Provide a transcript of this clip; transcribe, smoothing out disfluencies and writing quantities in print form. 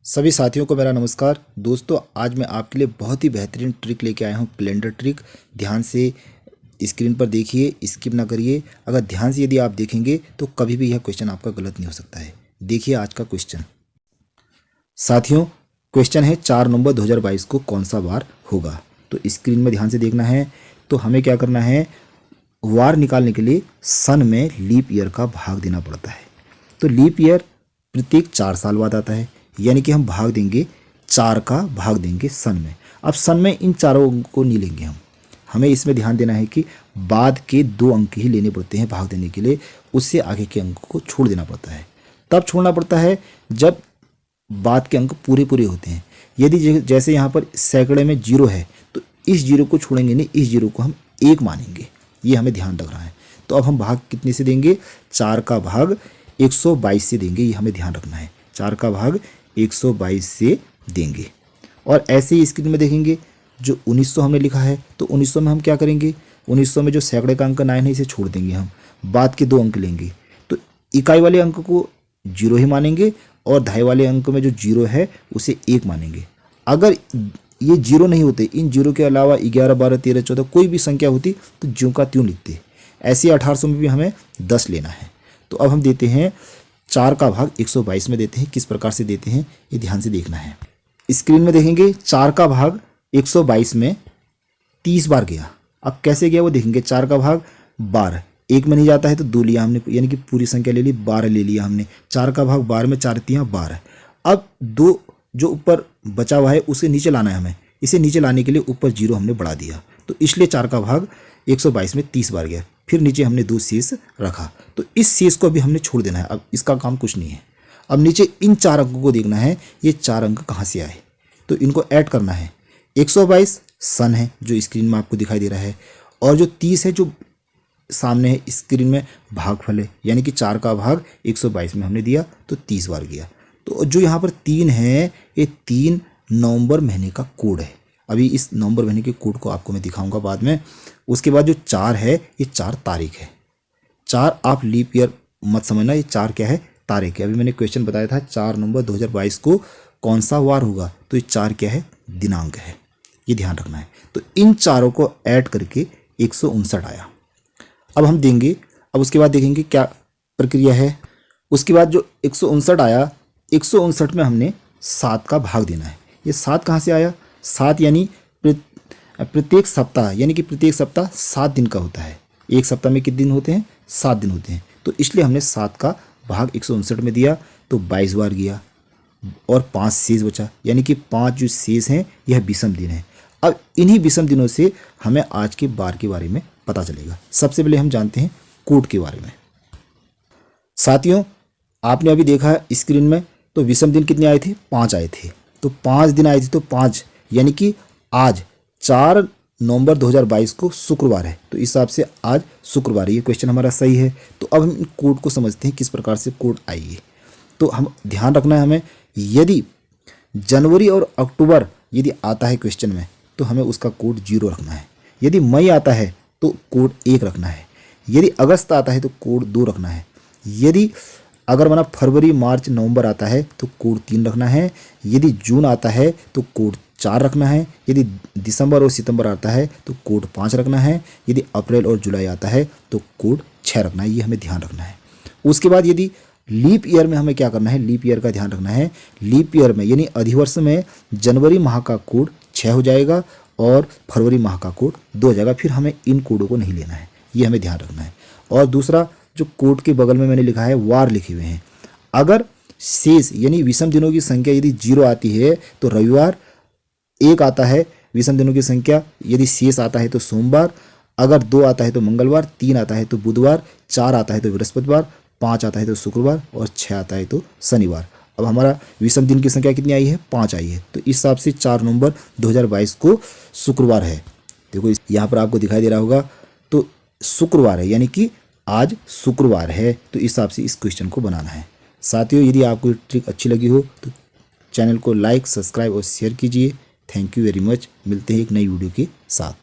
सभी साथियों को मेरा नमस्कार। दोस्तों, आज मैं आपके लिए बहुत ही बेहतरीन ट्रिक लेके आया हूँ, कैलेंडर ट्रिक। ध्यान से स्क्रीन पर देखिए, स्किप ना करिए। अगर ध्यान से यदि आप देखेंगे तो कभी भी यह क्वेश्चन आपका गलत नहीं हो सकता है। देखिए आज का क्वेश्चन। साथियों, क्वेश्चन है 4 नवंबर 2022 को कौन सा वार होगा। तो स्क्रीन में ध्यान से देखना है। तो हमें क्या करना है, वार निकालने के लिए सन में लीप ईयर का भाग देना पड़ता है। तो लीप ईयर प्रत्येक 4 साल बाद आता है, यानी कि हम भाग देंगे 4 का भाग देंगे सन में। अब सन में इन चारों अंक को नहीं लेंगे हमें इसमें ध्यान देना है कि बाद के 2 अंक ही लेने पड़ते हैं भाग देने के लिए। उससे आगे के अंक को छोड़ देना पड़ता है। तब छोड़ना पड़ता है जब बाद के अंक पूरे पूरे होते हैं। यदि जैसे यहाँ पर सैकड़े में 0 है तो इस 0 को छोड़ेंगे नहीं, इस 0 को हम 1 मानेंगे। ये हमें ध्यान रखना है। तो अब हम भाग कितने से देंगे, 4 का भाग 122 से देंगे। ये हमें ध्यान रखना है, 4 का भाग 122 से देंगे। और ऐसे ही स्क्रीन में देखेंगे जो 1900 हमने लिखा है, तो 1900 में हम क्या करेंगे, 1900 में जो सैकड़े का अंक 9 है इसे छोड़ देंगे, हम बाद के 2 अंक लेंगे। तो इकाई वाले अंक को 0 ही मानेंगे और दहाई वाले अंक में जो 0 है उसे 1 मानेंगे। अगर ये 0 नहीं होते, इन 0 के अलावा 11, 12, 13, 14 कोई भी संख्या होती तो ज्यों का त्यों लिखते। ऐसे 1800 में भी हमें 10 लेना है। तो अब हम देते हैं 4 का भाग 122 में देते हैं। किस प्रकार से देते हैं ये ध्यान से देखना है। स्क्रीन में देखेंगे 4 का भाग 122 में 30 बार गया। अब कैसे गया वो देखेंगे। 4 का भाग 12, 1 में नहीं जाता है तो 2 लिया हमने, यानी कि पूरी संख्या ले ली, 12 ले लिया हमने। 4 का भाग 12 में 4 तियाँ 12। अब 2 जो ऊपर बचा हुआ है उसे नीचे लाना है हमें। इसे नीचे लाने के लिए ऊपर 0 हमने बढ़ा दिया, तो इसलिए 4 का भाग 122 में 30 बार गया। फिर नीचे हमने 2 शेष रखा, तो इस शेष को अभी हमने छोड़ देना है। अब इसका काम कुछ नहीं है। अब नीचे इन 4 अंकों को देखना है, ये 4 अंक कहाँ से आए, तो इनको ऐड करना है। 122 सन है जो स्क्रीन में आपको दिखाई दे रहा है, और जो 30 है जो सामने है स्क्रीन में भागफल है, यानी कि 4 का भाग 122 में हमने दिया तो 30 बार गया। तो जो यहाँ पर 3 है, ये 3 नवंबर महीने का कोड है। अभी इस नवंबर महीने के कोड को आपको मैं दिखाऊंगा बाद में। उसके बाद जो 4 है, ये 4 तारीख है। 4 आप लीप ईयर मत समझना, ये 4 क्या है, तारीख है। अभी मैंने क्वेश्चन बताया था 4 नवंबर 2022 को कौन सा वार होगा, तो ये 4 क्या है, दिनांक है। ये ध्यान रखना है। तो इन चारों को ऐड करके 159 आया। अब हम देंगे। अब उसके बाद देखेंगे क्या प्रक्रिया है। उसके बाद जो 159 आया, 159 में हमने 7 का भाग देना है। ये 7 कहाँ से आया, 7 यानी प्रत्येक सप्ताह, यानी कि प्रत्येक सप्ताह 7 दिन का होता है। एक सप्ताह में कितने दिन होते हैं, 7 दिन होते हैं। तो इसलिए हमने 7 का भाग 159 में दिया तो 22 बार गया और 5 शेष बचा, यानी कि 5 जो शेष हैं यह विषम दिन है। अब इन्हीं विषम दिनों से हमें आज के बार के बारे में पता चलेगा। सबसे पहले हम जानते हैं कोड के बारे में। साथियों, आपने अभी देखा स्क्रीन में, तो विषम दिन कितने आए थे, 5 आए थे। तो 5 दिन आए थे, तो 5 यानी कि आज 4 नवंबर 2022 को शुक्रवार है, तो इस हिसाब से आज शुक्रवार है। ये क्वेश्चन हमारा सही है। तो अब हम कोड को समझते हैं किस प्रकार से कोड आएगी। तो हम ध्यान रखना है हमें, यदि जनवरी और अक्टूबर यदि आता है क्वेश्चन में तो हमें उसका कोड 0 रखना है। यदि मई आता है तो कोड 1 रखना है। यदि अगस्त आता है तो कोड 2 रखना है। यदि अगर माना फरवरी, मार्च, नवंबर आता है तो कोड 3 रखना है। यदि जून आता है तो कोड 4 रखना है। यदि दिसंबर और सितंबर आता है तो कोड 5 रखना है। यदि अप्रैल और जुलाई आता है तो कोड 6 रखना है। ये हमें ध्यान रखना है। उसके बाद यदि लीप ईयर में हमें क्या करना है, लीप ईयर का ध्यान रखना है। लीप ईयर में यानी अधिवर्ष में जनवरी माह का कोड 6 हो जाएगा और फरवरी माह का कोड 2 हो जाएगा। फिर हमें इन कोडों को नहीं लेना है, ये हमें ध्यान रखना है। और दूसरा, जो कोड के बगल में मैंने लिखा है वार लिखे हुए हैं। अगर शेष यानी विषम दिनों की संख्या यदि 0 आती है तो रविवार, 1 आता है विषम दिनों की संख्या, यदि शेष आता है तो सोमवार, अगर 2 आता है तो मंगलवार, 3 आता है तो बुधवार, 4 आता है तो बृहस्पतिवार, 5 आता है तो शुक्रवार और 6 आता है तो शनिवार। अब हमारा विषम दिन की संख्या कितनी आई है, 5 आई है। तो इस हिसाब से 4 नवंबर 2022 को शुक्रवार है। देखो यहाँ पर आपको दिखाई दे रहा होगा, तो शुक्रवार है, यानी कि आज शुक्रवार है। तो इस हिसाब से इस क्वेश्चन को बनाना है। साथियों, यदि आपको ये ट्रिक अच्छी लगी हो तो चैनल को लाइक, सब्सक्राइब और शेयर कीजिए। Thank you very much. मिलते हैं एक नई वीडियो के साथ।